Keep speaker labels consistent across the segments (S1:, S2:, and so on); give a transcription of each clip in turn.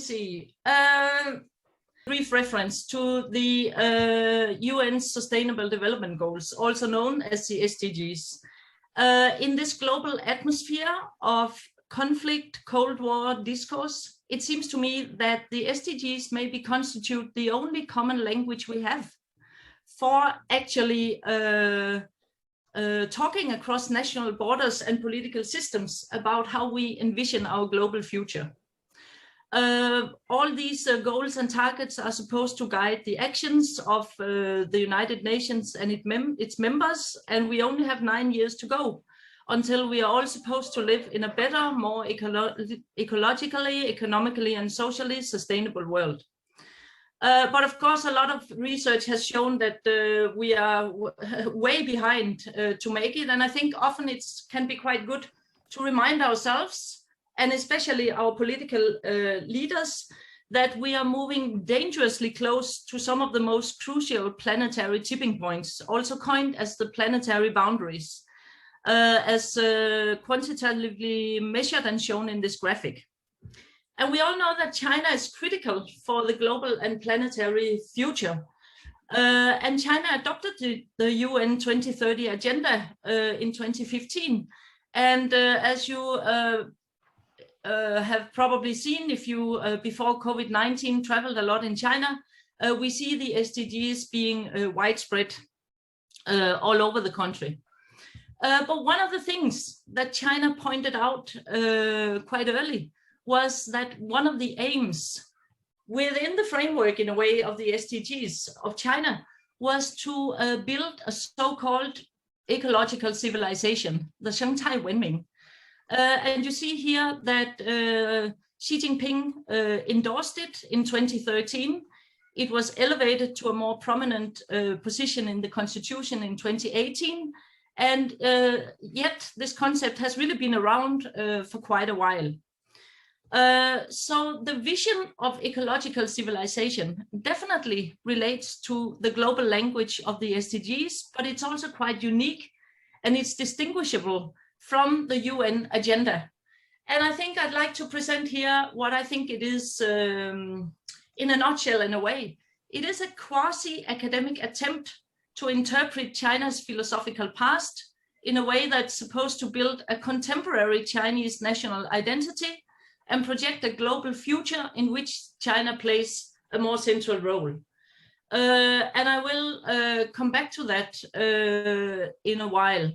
S1: see. Brief reference to the UN Sustainable Development Goals, also known as the SDGs. In this global atmosphere of conflict, Cold War discourse, it seems to me that the SDGs maybe constitute the only common language we have for actually talking across national borders and political systems about how we envision our global future. All these goals and targets are supposed to guide the actions of the United Nations and its members, and we only have 9 years to go until we are all supposed to live in a better, more ecologically, economically, and socially sustainable world. But of course, a lot of research has shown that we are way behind to make it, and I think often it can be quite good to remind ourselves, and especially our political leaders, that we are moving dangerously close to some of the most crucial planetary tipping points, also coined as the planetary boundaries, as quantitatively measured and shown in this graphic. And we all know that China is critical for the global and planetary future. And China adopted the UN 2030 agenda in 2015. And as you have probably seen, if you before COVID-19 traveled a lot in China, we see the SDGs being widespread all over the country. But one of the things that China pointed out quite early was that one of the aims within the framework, in a way, of the SDGs of China was to build a so-called ecological civilization, the Shanghai Wenming. And you see here that Xi Jinping endorsed it in 2013. It was elevated to a more prominent position in the constitution in 2018. And yet this concept has really been around for quite a while. So the vision of ecological civilization definitely relates to the global language of the SDGs, but it's also quite unique and it's distinguishable from the UN agenda. And I think I'd like to present here what I think it is in a nutshell, in a way. It is a quasi-academic attempt to interpret China's philosophical past in a way that's supposed to build a contemporary Chinese national identity and project a global future in which China plays a more central role. And I will come back to that in a while.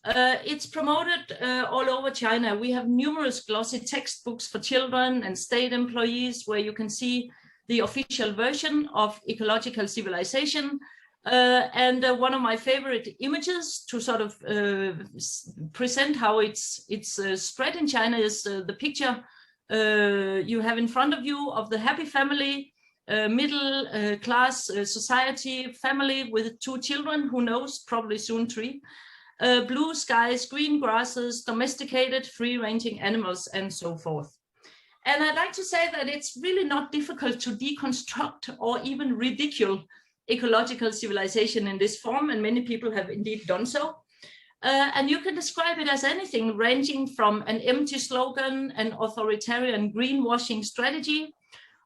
S1: It's promoted all over China. We have numerous glossy textbooks for children and state employees where you can see the official version of Ecological Civilization. And one of my favorite images to sort of present how it's spread in China is the picture you have in front of you of the happy family, middle class society family with 2 children, who knows, probably soon 3. Blue skies, green grasses, domesticated, free-ranging animals, and so forth. And I'd like to say that it's really not difficult to deconstruct or even ridicule ecological civilization in this form, and many people have indeed done so. And you can describe it as anything ranging from an empty slogan, an authoritarian greenwashing strategy,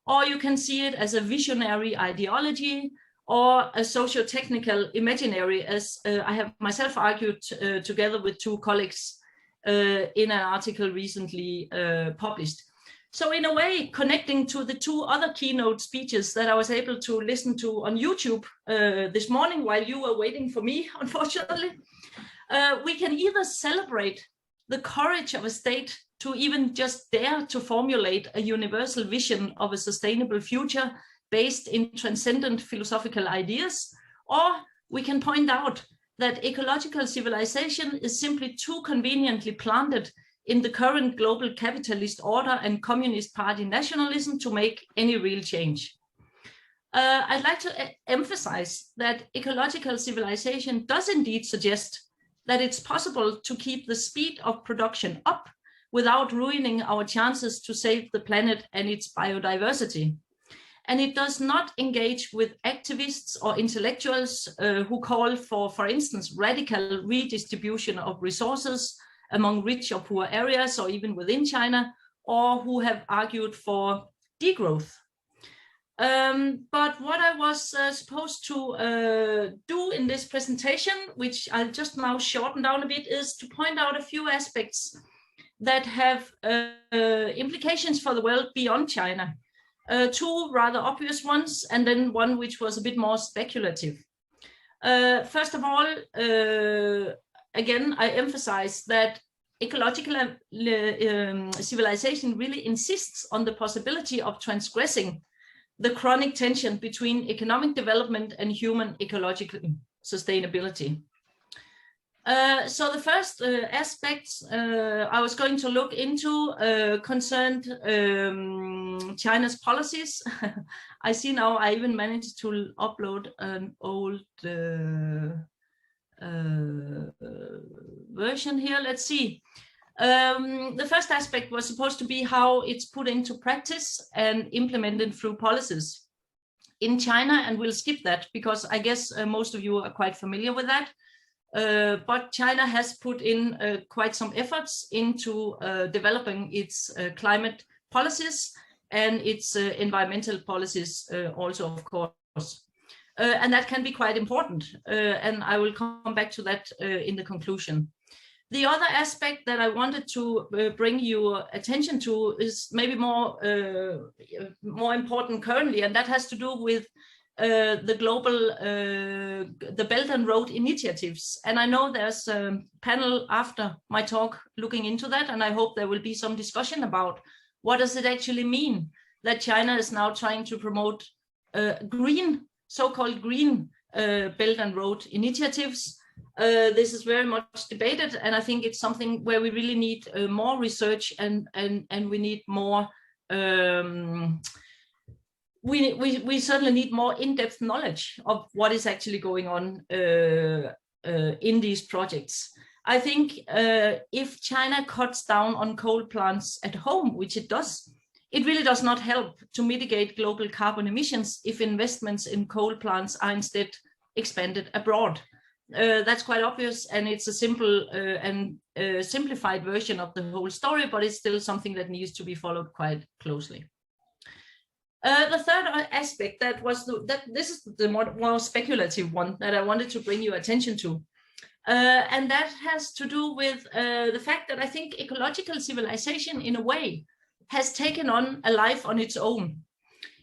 S1: or you can see it as a visionary ideology, or a socio-technical imaginary, as I have myself argued together with 2 colleagues in an article recently published. So in a way, connecting to the 2 other keynote speeches that I was able to listen to on YouTube this morning while you were waiting for me, unfortunately, we can either celebrate the courage of a state to even just dare to formulate a universal vision of a sustainable future based in transcendent philosophical ideas, or we can point out that ecological civilization is simply too conveniently planted in the current global capitalist order and Communist Party nationalism to make any real change. I'd like to emphasize that ecological civilization does indeed suggest that it's possible to keep the speed of production up without ruining our chances to save the planet and its biodiversity. And it does not engage with activists or intellectuals who call for instance, radical redistribution of resources among rich or poor areas, or even within China, or who have argued for degrowth. But what I was supposed to do in this presentation, which I'll just now shorten down a bit, is to point out a few aspects that have implications for the world beyond China. Two rather obvious ones, and then one which was a bit more speculative. First of all, again, I emphasize that ecological civilization really insists on the possibility of transgressing the chronic tension between economic development and human ecological sustainability. So the first aspects I was going to look into concerned China's policies. I see now I even managed to upload an old version here. Let's see. The first aspect was supposed to be how it's put into practice and implemented through policies in China, and we'll skip that because I guess most of you are quite familiar with that. But China has put in quite some efforts into developing its climate policies and its environmental policies also, of course. And that can be quite important. And I will come back to that in the conclusion. The other aspect that I wanted to bring your attention to is maybe more important currently, and that has to do with the global, the Belt and Road initiatives. And I know there's a panel after my talk looking into that, and I hope there will be some discussion about what does it actually mean that China is now trying to promote green, so-called green Belt and Road initiatives. This is very much debated, and I think it's something where we really need more research and we need more we certainly need more in-depth knowledge of what is actually going on in these projects. I think if China cuts down on coal plants at home, which it does, it really does not help to mitigate global carbon emissions if investments in coal plants are instead expanded abroad. That's quite obvious, and it's a simple and simplified version of the whole story, but it's still something that needs to be followed quite closely. The third aspect this is the more speculative one that I wanted to bring your attention to, and that has to do with the fact that I think ecological civilization, in a way, has taken on a life on its own.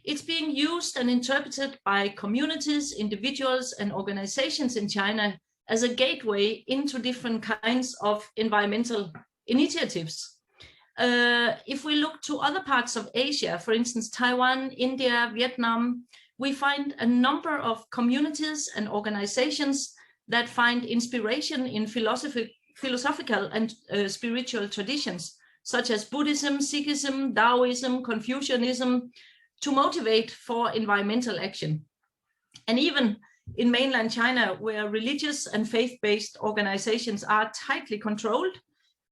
S1: It's being used and interpreted by communities, individuals, and organizations in China as a gateway into different kinds of environmental initiatives. If we look to other parts of Asia, for instance, Taiwan, India, Vietnam, we find a number of communities and organizations that find inspiration in philosophical and spiritual traditions, such as Buddhism, Sikhism, Taoism, Confucianism, to motivate for environmental action. And even in mainland China, where religious and faith-based organizations are tightly controlled,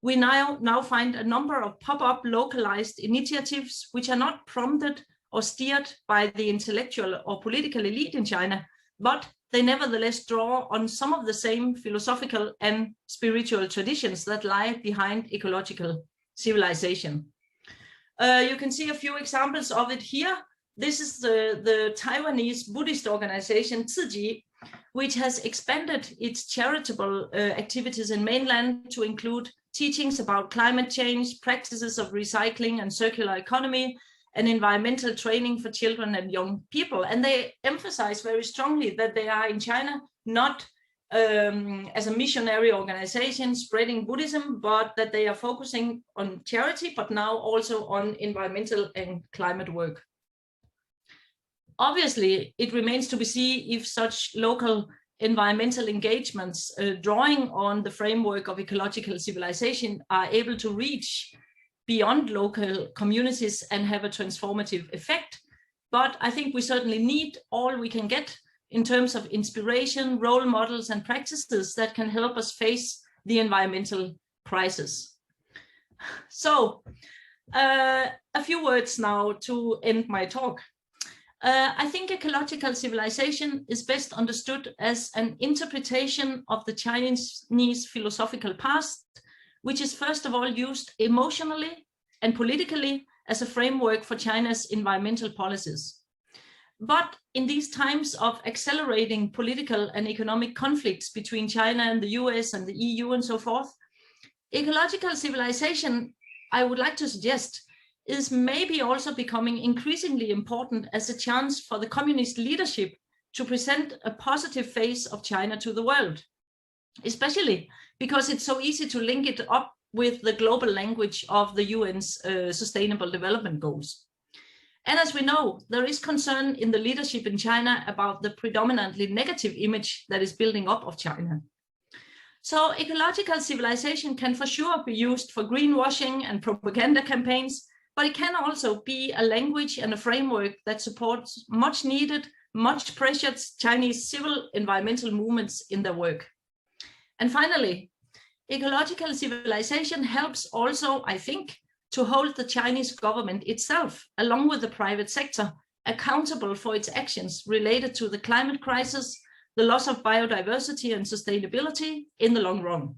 S1: we now find a number of pop-up localized initiatives which are not prompted or steered by the intellectual or political elite in China, but they nevertheless draw on some of the same philosophical and spiritual traditions that lie behind ecological civilization. You can see a few examples of it here. This is the Taiwanese Buddhist organization, Ziji, which has expanded its charitable activities in mainland to include teachings about climate change, practices of recycling and circular economy, and environmental training for children and young people. And they emphasize very strongly that they are in China not as a missionary organization spreading Buddhism, but that they are focusing on charity, but now also on environmental and climate work. Obviously, it remains to be seen if such local environmental engagements drawing on the framework of ecological civilization are able to reach beyond local communities and have a transformative effect. But I think we certainly need all we can get in terms of inspiration, role models, and practices that can help us face the environmental crisis. So, a few words now to end my talk. I think ecological civilization is best understood as an interpretation of the Chinese philosophical past, which is first of all used emotionally and politically as a framework for China's environmental policies. But in these times of accelerating political and economic conflicts between China and the US and the EU and so forth, ecological civilization, I would like to suggest, is maybe also becoming increasingly important as a chance for the communist leadership to present a positive face of China to the world, especially because it's so easy to link it up with the global language of the UN's Sustainable Development Goals. And as we know, there is concern in the leadership in China about the predominantly negative image that is building up of China. So ecological civilization can for sure be used for greenwashing and propaganda campaigns, but it can also be a language and a framework that supports much needed, much pressured Chinese civil environmental movements in their work. And finally, ecological civilization helps also, I think, to hold the Chinese government itself, along with the private sector, accountable for its actions related to the climate crisis, the loss of biodiversity and sustainability in the long run.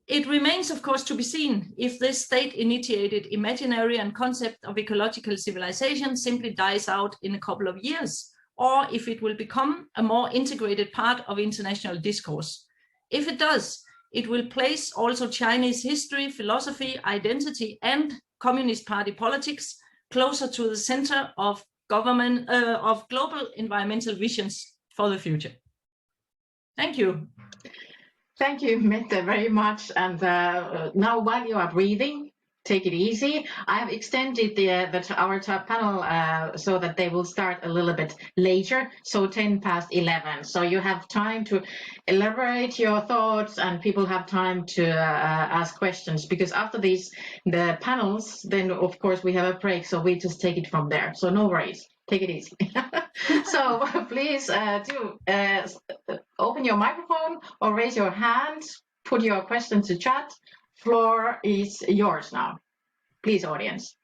S1: It remains, of course, to be seen if this state-initiated imaginary and concept of ecological civilization simply dies out in a couple of years, or if it will become a more integrated part of international discourse. If it does, it will place also Chinese history, philosophy, identity, and Communist Party politics closer to the center of government of global environmental visions for the future. Thank you.
S2: Thank you, Mette, very much. And now, while you are breathing, take it easy. I have extended our panel so that they will start a little bit later, so 11:10. So you have time to elaborate your thoughts, and people have time to ask questions, because after the panels, then of course we have a break, so we just take it from there. So no worries. Take it easy. So please do open your microphone or raise your hand, put your question to chat. Floor is yours now. Please, audience.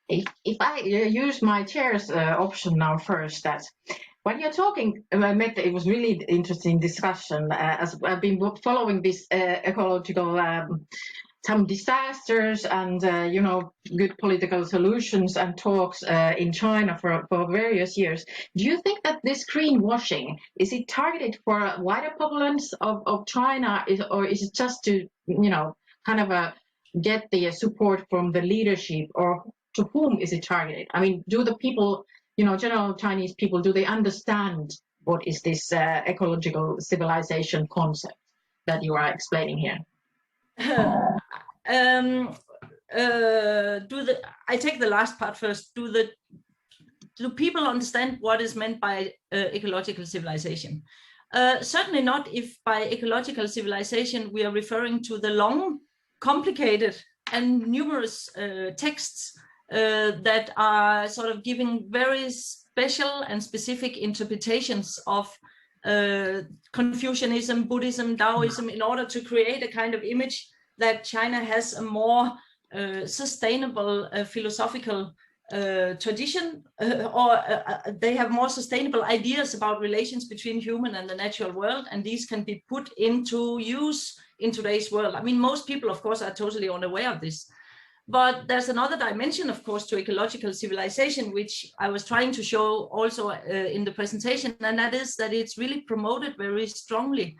S2: If I use my chair's option now first, that when you're talking, Mette, it was really interesting discussion, as I've been following this ecological some disasters and good political solutions and talks in China for various years. Do you think that this greenwashing, is it targeted for a wider populace of China, or is it just to kind of get the support from the leadership, or to whom is it targeted? I mean, do the people, general Chinese people, do they understand what is this ecological civilization concept that you are explaining here?
S1: I take the last part first. Do people understand what is meant by ecological civilization? Certainly not if by ecological civilization we are referring to the long, complicated and numerous texts that are sort of giving very special and specific interpretations of Confucianism, Buddhism, Taoism, in order to create a kind of image that China has a more sustainable philosophical tradition, or they have more sustainable ideas about relations between human and the natural world, and these can be put into use in today's world. I mean, most people, of course, are totally unaware of this. But there's another dimension, of course, to ecological civilization, which I was trying to show also in the presentation, and that is that it's really promoted very strongly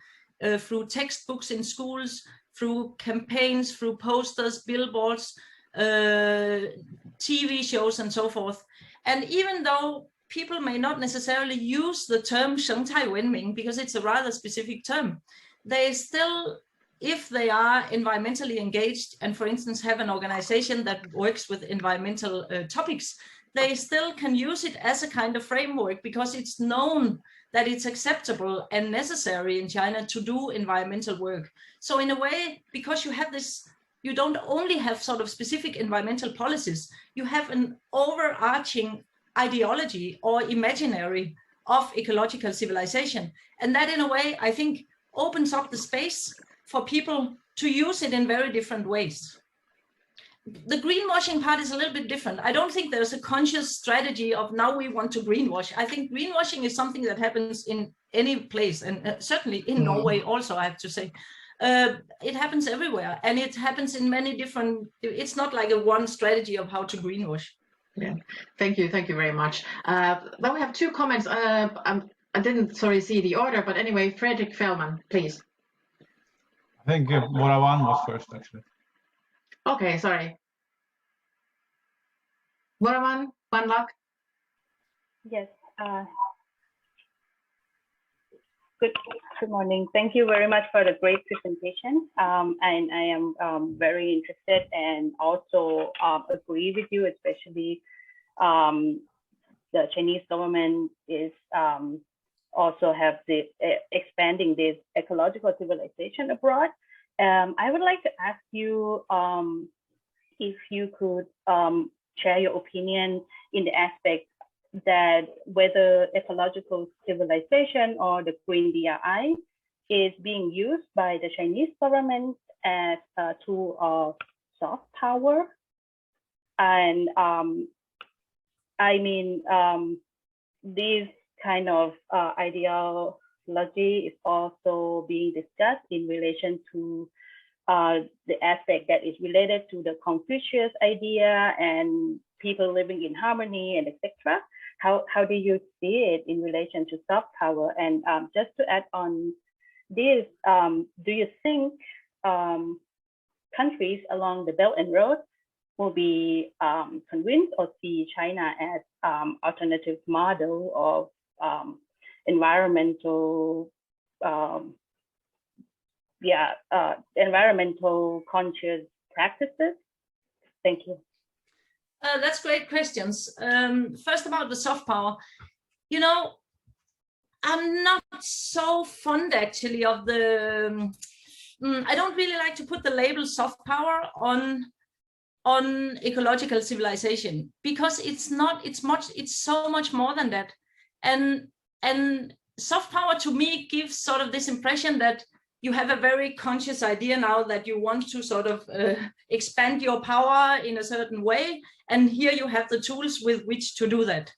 S1: through textbooks in schools, through campaigns, through posters, billboards, TV shows, and so forth. And even though people may not necessarily use the term 生态文明, because it's a rather specific term, they still, if they are environmentally engaged and, for instance, have an organization that works with environmental topics, they still can use it as a kind of framework, because it's known that it's acceptable and necessary in China to do environmental work. So in a way, because you have this, you don't only have sort of specific environmental policies, you have an overarching ideology or imaginary of ecological civilization. And that, in a way, I think, opens up the space for people to use it in very different ways. the greenwashing part is a little bit different. I don't think there's a conscious strategy of now we want to greenwash. I think greenwashing is something that happens in any place, and certainly in Norway also, I have to say. It happens everywhere, and it happens in many different, it's not like a one strategy of how to greenwash.
S2: Yeah, thank you very much. Now we have two comments. I didn't see the order, but anyway, Fredrik Fellman, please.
S3: I think Morawan was first, actually.
S2: Okay, sorry. Morawan, one luck.
S4: Yes. Good morning. Thank you very much for the great presentation. And I am very interested and also agree with you, especially the Chinese government is also have the expanding this ecological civilization abroad. I would like to ask you if you could share your opinion in the aspect that whether ecological civilization or the Green DRI is being used by the Chinese government as a tool of soft power. And I mean, this kind of ideology is also being discussed in relation to the aspect that is related to the Confucius idea and people living in harmony and etc. How do you see it in relation to soft power? And just to add on this, do you think countries along the Belt and Road will be convinced or see China as alternative model of environmental environmental conscious practices? Thank you.
S1: That's great questions. First about the soft power, you know, I'm not so fond actually of the, I don't really like to put the label soft power on ecological civilization, because it's not, it's so much more than that. And soft power to me gives sort of this impression that you have a very conscious idea now that you want to sort of expand your power in a certain way. And here you have the tools with which to do that.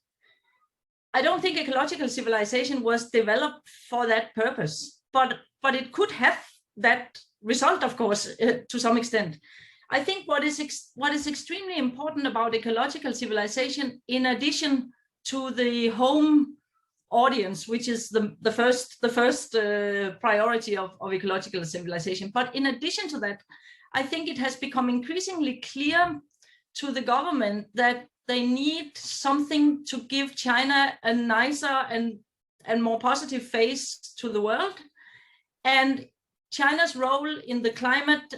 S1: I don't think ecological civilization was developed for that purpose, but it could have that result, of course, to some extent. I think what is extremely important about ecological civilization, in addition to the home audience, which is the first priority of ecological civilization. But in addition to that, I think it has become increasingly clear to the government that they need something to give China a nicer and more positive face to the world. And China's role in the climate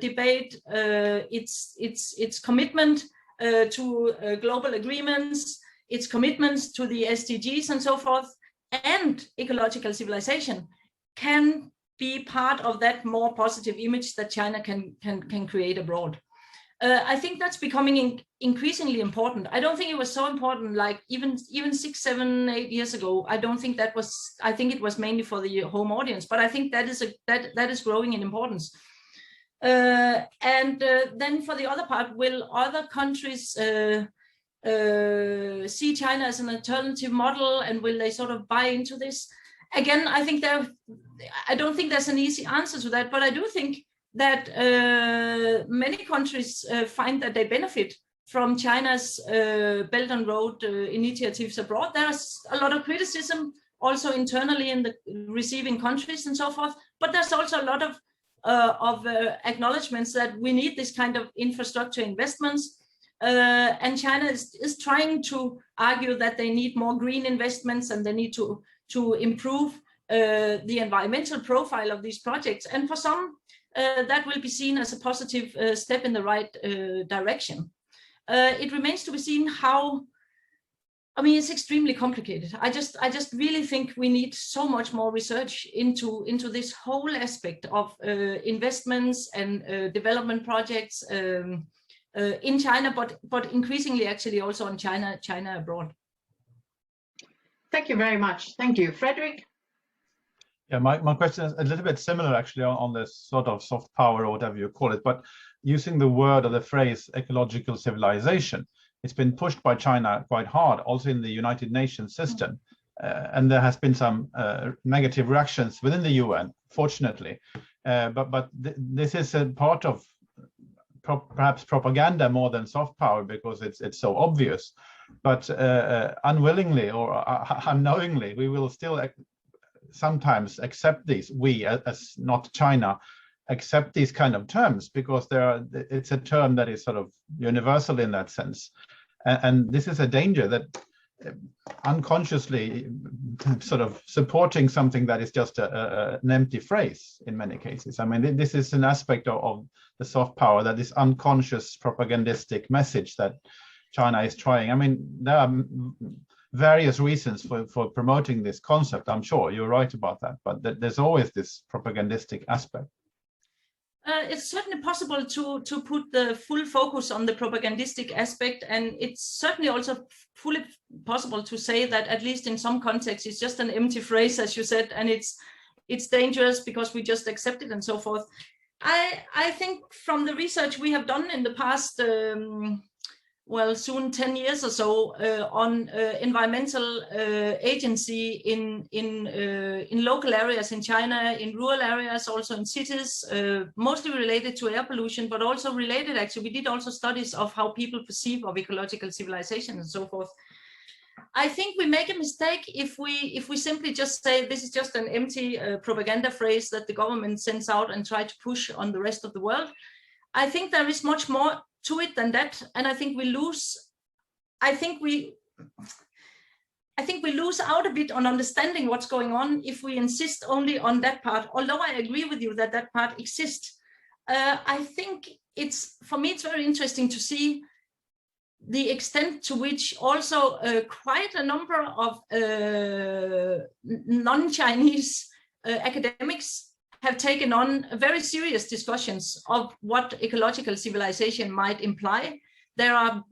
S1: debate, its commitment to global agreements, its commitments to the SDGs and so forth, and ecological civilization can be part of that more positive image that China can create abroad. I think that's becoming increasingly important. I don't think it was so important like even 6, 7, 8 years ago. I don't think that was, I think it was mainly for the home audience, but I think that is growing in importance. Then for the other part, will other countries see China as an alternative model, and will they sort of buy into this? Again, I think I don't think there's an easy answer to that, but I do think that many countries find that they benefit from China's Belt and Road initiatives abroad. There's a lot of criticism also internally in the receiving countries and so forth, but there's also a lot of acknowledgements that we need this kind of infrastructure investments. And China is trying to argue that they need more green investments and they need to improve the environmental profile of these projects. And for some, that will be seen as a positive step in the right direction. It remains to be seen how. I mean, it's extremely complicated. I just really think we need so much more research into this whole aspect of investments and development projects in China, but increasingly actually also on China abroad.
S2: Thank you very much. Thank you, Fredrik.
S3: Yeah, my question is a little bit similar actually on this sort of soft power or whatever you call it, but using the word or the phrase ecological civilization, it's been pushed by China quite hard, also in the United Nations system. And there has been some negative reactions within the UN, fortunately. But this is a part of perhaps propaganda more than soft power because it's so obvious. But unwillingly or unknowingly, we will still sometimes accept these. We, as not China, accept these kind of terms because it's a term that is sort of universal in that sense. And this is a danger that unconsciously sort of supporting something that is just an empty phrase in many cases. I mean, this is an aspect of the soft power, that is unconscious propagandistic message that China is trying. I mean, there are various reasons for promoting this concept. I'm sure you're right about that, but there's always this propagandistic aspect.
S1: It's certainly possible to put the full focus on the propagandistic aspect, and it's certainly also fully possible to say that, at least in some contexts, it's just an empty phrase, as you said, and it's dangerous because we just accept it and so forth. I think from the research we have done in the past, well, soon 10 years or so, on environmental agency in local areas in China, in rural areas, also in cities, mostly related to air pollution, but also related, actually, we did also studies of how people perceive of ecological civilization and so forth. I think we make a mistake if we simply just say this is just an empty propaganda phrase that the government sends out and try to push on the rest of the world. I think there is much more to it than that, and I think we lose out a bit on understanding what's going on if we insist only on that part, although I agree with you that that part exists. I think for me it's very interesting to see the extent to which also quite a number of non-Chinese academics have taken on very serious discussions of what ecological civilization might imply. There are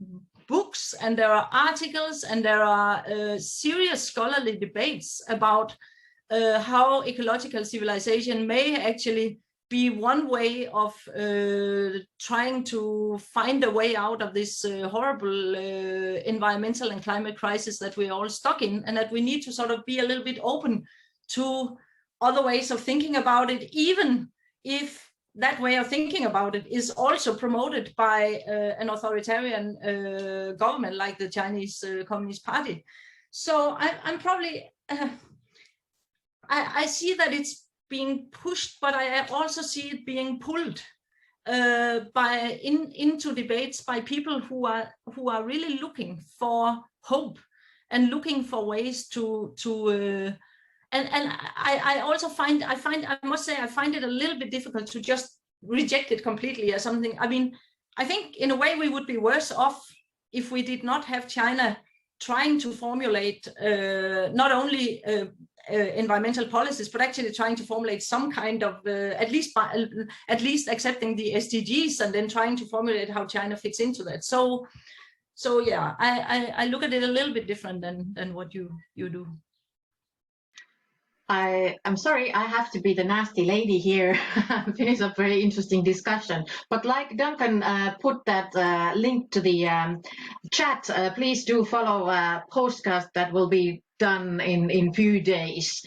S1: books and there are articles and there are serious scholarly debates about how ecological civilization may actually be one way of trying to find a way out of this horrible environmental and climate crisis that we're all stuck in, and that we need to sort of be a little bit open to other ways of thinking about it, even if that way of thinking about it is also promoted by an authoritarian government like the Chinese Communist Party. So I'm probably, I see that it's being pushed, but I also see it being pulled into debates by people who are really looking for hope and looking for ways to and I also find I must say I find it a little bit difficult to just reject it completely as something. I mean, I think in a way we would be worse off if we did not have China trying to formulate not only environmental policies, but actually trying to formulate some kind of at least accepting the SDGs and then trying to formulate how China fits into that. So yeah, I look at it a little bit different than what you do.
S2: I'm sorry, I have to be the nasty lady here. Finish a very interesting discussion. But like Duncan put that link to the chat, please do follow a podcast that will be done in few days.